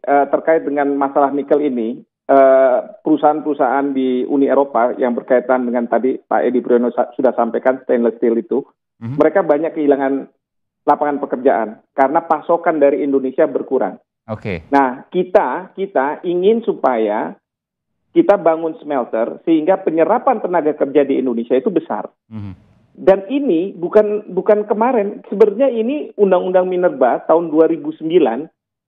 terkait dengan masalah nikel ini, perusahaan-perusahaan di Uni Eropa yang berkaitan dengan tadi Pak Edi Priyono sudah sampaikan stainless steel itu, mereka banyak kehilangan lapangan pekerjaan karena pasokan dari Indonesia berkurang. Nah, kita ingin supaya kita bangun smelter sehingga penyerapan tenaga kerja di Indonesia itu besar. Dan ini bukan kemarin, sebenarnya ini Undang-Undang Minerba tahun 2009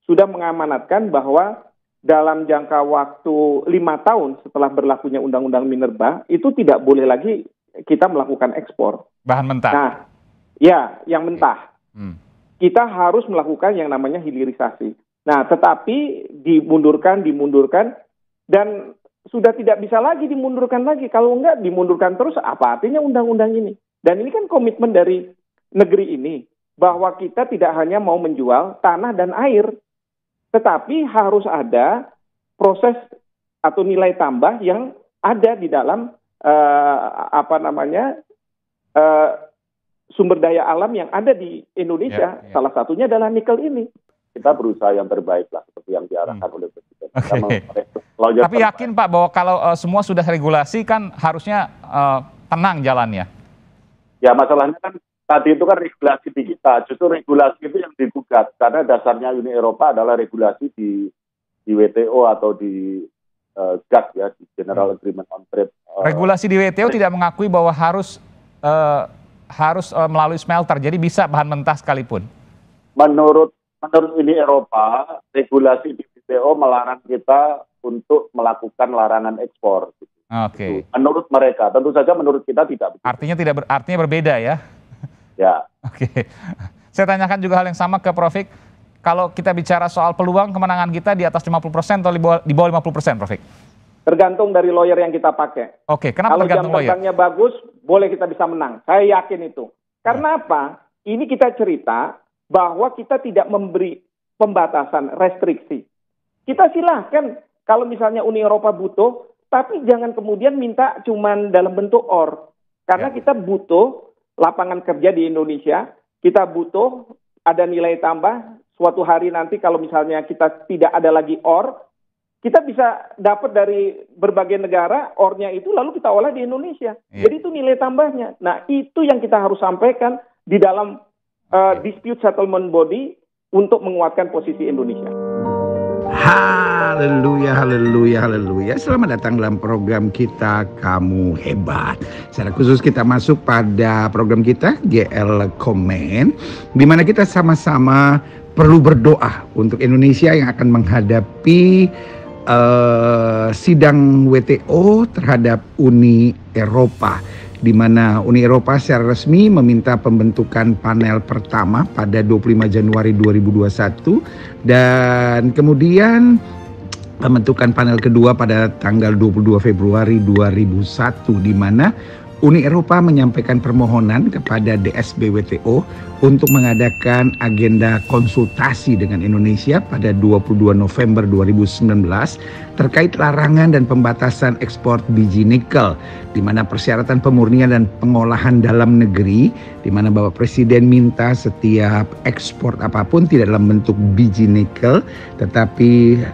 sudah mengamanatkan bahwa dalam jangka waktu 5 tahun setelah berlakunya Undang-Undang Minerba, itu tidak boleh lagi kita melakukan ekspor. Bahan mentah? Nah, ya, yang mentah. Kita harus melakukan yang namanya hilirisasi. Nah, tetapi dimundurkan, dan sudah tidak bisa lagi dimundurkan lagi. Kalau enggak dimundurkan terus, apa artinya undang-undang ini? Dan ini kan komitmen dari negeri ini, bahwa kita tidak hanya mau menjual tanah dan air, tetapi harus ada proses atau nilai tambah yang ada di dalam sumber daya alam yang ada di Indonesia. Salah satunya adalah nikel ini. Kita berusaha yang terbaik lah, seperti yang diarahkan oleh Presiden. Tapi yakin Pak bahwa kalau semua sudah regulasi kan harusnya tenang jalannya? Ya, masalahnya kan tadi itu kan regulasi di kita, justru regulasi itu yang digugat, karena dasarnya Uni Eropa adalah regulasi di WTO atau di GATT ya, di General Agreement on Trade. Regulasi di WTO tidak mengakui bahwa harus melalui smelter, jadi bisa bahan mentah sekalipun. Menurut Uni Eropa, regulasi di WTO melarang kita untuk melakukan larangan ekspor. Gitu. Menurut mereka, tentu saja menurut kita tidak begitu. Artinya berbeda ya? Ya. Saya tanyakan juga hal yang sama ke Prof. Kalau kita bicara soal peluang kemenangan kita di atas 50% atau di bawah 50%, Prof? Tergantung dari lawyer yang kita pakai. Kenapa kalau jam terbangnya bagus, boleh kita bisa menang. Saya yakin itu. Karena apa? Ini kita cerita bahwa kita tidak memberi pembatasan, restriksi. Kita silahkan kalau misalnya Uni Eropa butuh, tapi jangan kemudian minta cuman dalam bentuk OR. Karena kita butuh lapangan kerja di Indonesia, kita butuh ada nilai tambah. Suatu hari nanti kalau misalnya kita tidak ada lagi OR, kita bisa dapat dari berbagai negara OR-nya itu lalu kita olah di Indonesia. Jadi itu nilai tambahnya. Nah, itu yang kita harus sampaikan di dalam dispute settlement body untuk menguatkan posisi Indonesia. Haleluya, haleluya, haleluya. Selamat datang dalam program kita Kamu Hebat. Secara khusus kita masuk pada program kita GL Comment, di mana kita sama-sama perlu berdoa untuk Indonesia yang akan menghadapi sidang WTO terhadap Uni Eropa, di mana Uni Eropa secara resmi meminta pembentukan panel pertama pada 25 Januari 2021 dan kemudian pembentukan panel kedua pada tanggal 22 Februari 2001, di mana Uni Eropa menyampaikan permohonan kepada DSB WTO untuk mengadakan agenda konsultasi dengan Indonesia pada 22 November 2019 terkait larangan dan pembatasan ekspor biji nikel, di mana persyaratan pemurnian dan pengolahan dalam negeri, di mana Bapak Presiden minta setiap ekspor apapun tidak dalam bentuk biji nikel, tetapi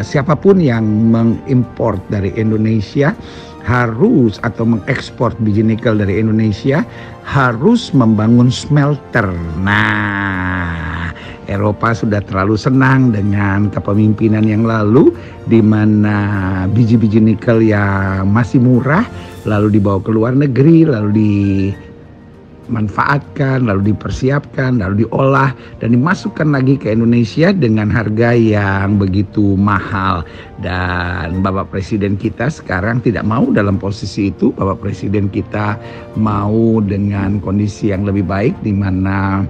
siapapun yang mengimpor dari Indonesia harus atau mengekspor biji nikel dari Indonesia harus membangun smelter. Nah, Eropa sudah terlalu senang dengan kepemimpinan yang lalu, di mana biji-biji nikel yang masih murah lalu dibawa ke luar negeri, lalu dimanfaatkan, lalu dipersiapkan, lalu diolah dan dimasukkan lagi ke Indonesia dengan harga yang begitu mahal. Dan Bapak Presiden kita sekarang tidak mau dalam posisi itu. Bapak Presiden kita mau dengan kondisi yang lebih baik, di mana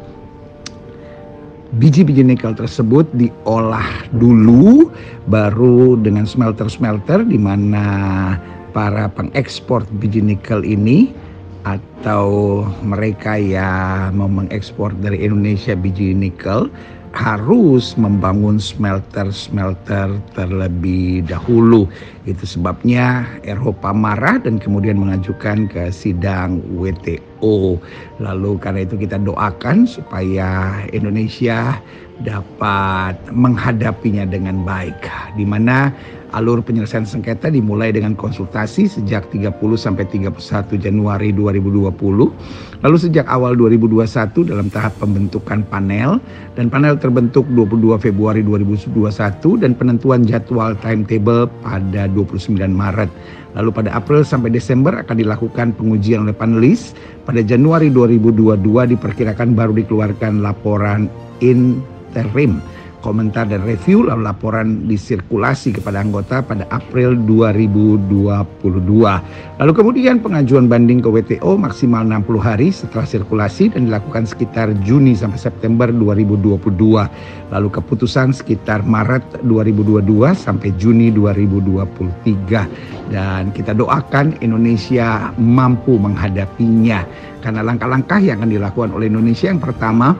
biji-biji nikel tersebut diolah dulu, baru dengan smelter-smelter, di mana para pengekspor biji nikel ini atau mereka yang mau mengekspor dari Indonesia biji nikel harus membangun smelter-smelter terlebih dahulu. Itu sebabnya Eropa marah dan kemudian mengajukan ke sidang WTO. Lalu karena itu kita doakan supaya Indonesia dapat menghadapinya dengan baik, di mana alur penyelesaian sengketa dimulai dengan konsultasi sejak 30 sampai 31 Januari 2020. Lalu sejak awal 2021 dalam tahap pembentukan panel, dan panel terbentuk 22 Februari 2021 dan penentuan jadwal timetable pada 29 Maret. Lalu pada April sampai Desember akan dilakukan pengujian oleh panelis. Pada Januari 2022 diperkirakan baru dikeluarkan laporan interim, komentar dan review, lalu laporan disirkulasi kepada anggota pada April 2022. Lalu kemudian pengajuan banding ke WTO maksimal 60 hari setelah sirkulasi dan dilakukan sekitar Juni sampai September 2022. Lalu keputusan sekitar Maret 2022 sampai Juni 2023. Dan kita doakan Indonesia mampu menghadapinya. Karena langkah-langkah yang akan dilakukan oleh Indonesia, yang pertama,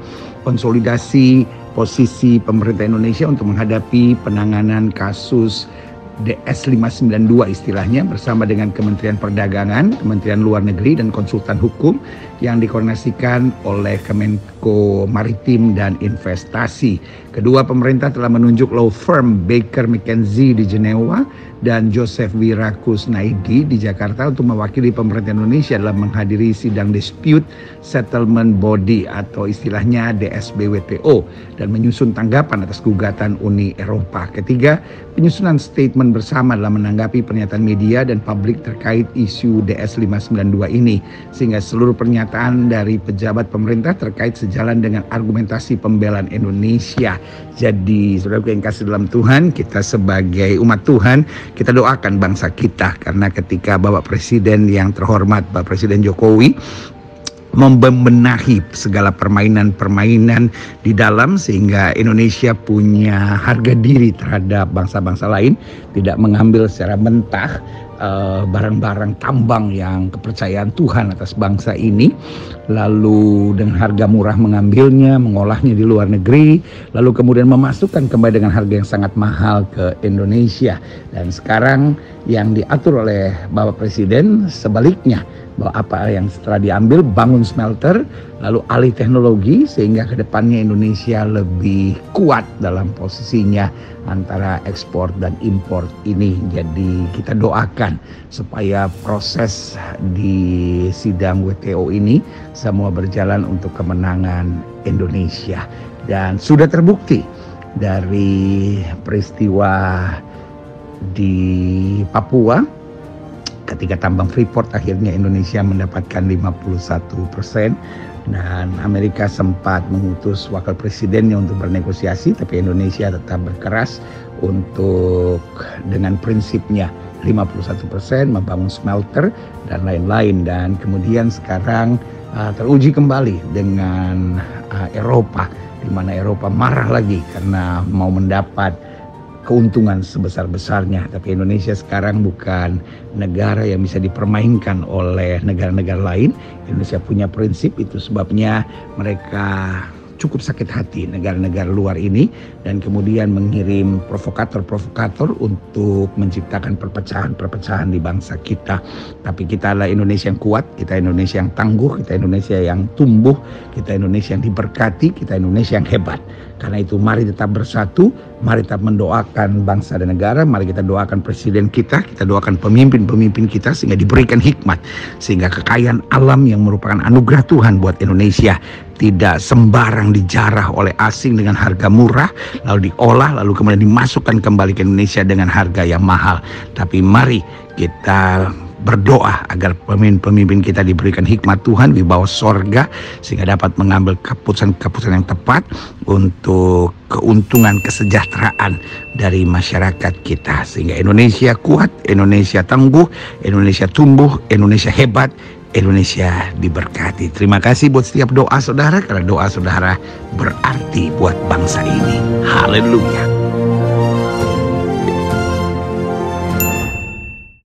konsolidasi posisi pemerintah Indonesia untuk menghadapi penanganan kasus DS 592 istilahnya, bersama dengan Kementerian Perdagangan, Kementerian Luar Negeri, dan konsultan hukum yang dikoordinasikan oleh Kemenko Maritim dan Investasi. Kedua, pemerintah telah menunjuk law firm Baker McKenzie di Jenewa dan Joseph Wira Kusnaidi di Jakarta untuk mewakili pemerintah Indonesia dalam menghadiri sidang Dispute Settlement Body atau istilahnya DSB WTO dan menyusun tanggapan atas gugatan Uni Eropa. Ketiga, penyusunan statement bersama dalam menanggapi pernyataan media dan publik terkait isu DS 592 ini, sehingga seluruh pernyataan dari pejabat pemerintah terkait sejalan dengan argumentasi pembelaan Indonesia. Jadi, saudara yang kasih dalam Tuhan, kita sebagai umat Tuhan, kita doakan bangsa kita, karena ketika Bapak Presiden yang terhormat, Bapak Presiden Jokowi, membenahi segala permainan-permainan di dalam, sehingga Indonesia punya harga diri terhadap bangsa-bangsa lain, tidak mengambil secara mentah barang-barang tambang yang kepercayaan Tuhan atas bangsa ini, lalu dengan harga murah mengambilnya, mengolahnya di luar negeri, lalu kemudian memasukkan kembali dengan harga yang sangat mahal ke Indonesia. Dan sekarang yang diatur oleh Bapak Presiden sebaliknya, bahwa apa yang setelah diambil, bangun smelter, lalu alih teknologi, sehingga ke depannya Indonesia lebih kuat dalam posisinya antara ekspor dan impor ini. Jadi kita doakan supaya proses di sidang WTO ini semua berjalan untuk kemenangan Indonesia. Dan sudah terbukti dari peristiwa di Papua, ketika tambang Freeport akhirnya Indonesia mendapatkan 51%, dan Amerika sempat mengutus wakil presidennya untuk bernegosiasi, tapi Indonesia tetap berkeras untuk dengan prinsipnya 51%, membangun smelter dan lain-lain. Dan kemudian sekarang teruji kembali dengan Eropa, di mana Eropa marah lagi karena mau mendapat keuntungan sebesar-besarnya. Tapi Indonesia sekarang bukan negara yang bisa dipermainkan oleh negara-negara lain. Indonesia punya prinsip, itu sebabnya mereka cukup sakit hati negara-negara luar ini, dan kemudian mengirim provokator-provokator untuk menciptakan perpecahan-perpecahan di bangsa kita. Tapi kita adalah Indonesia yang kuat, kita Indonesia yang tangguh, kita Indonesia yang tumbuh, kita Indonesia yang diberkati, kita Indonesia yang hebat. Karena itu mari tetap bersatu, mari tetap mendoakan bangsa dan negara, mari kita doakan presiden kita doakan pemimpin-pemimpin kita sehingga diberikan hikmat, sehingga kekayaan alam yang merupakan anugerah Tuhan buat Indonesia tidak sembarang dijarah oleh asing dengan harga murah, lalu diolah, lalu kemudian dimasukkan kembali ke Indonesia dengan harga yang mahal. Tapi mari kita berdoa agar pemimpin kita diberikan hikmat Tuhan, wibawa sorga, sehingga dapat mengambil keputusan-keputusan yang tepat untuk keuntungan kesejahteraan dari masyarakat kita, sehingga Indonesia kuat, Indonesia tangguh, Indonesia tumbuh, Indonesia hebat, Indonesia diberkati. Terima kasih buat setiap doa saudara, karena doa saudara berarti buat bangsa ini. Haleluya.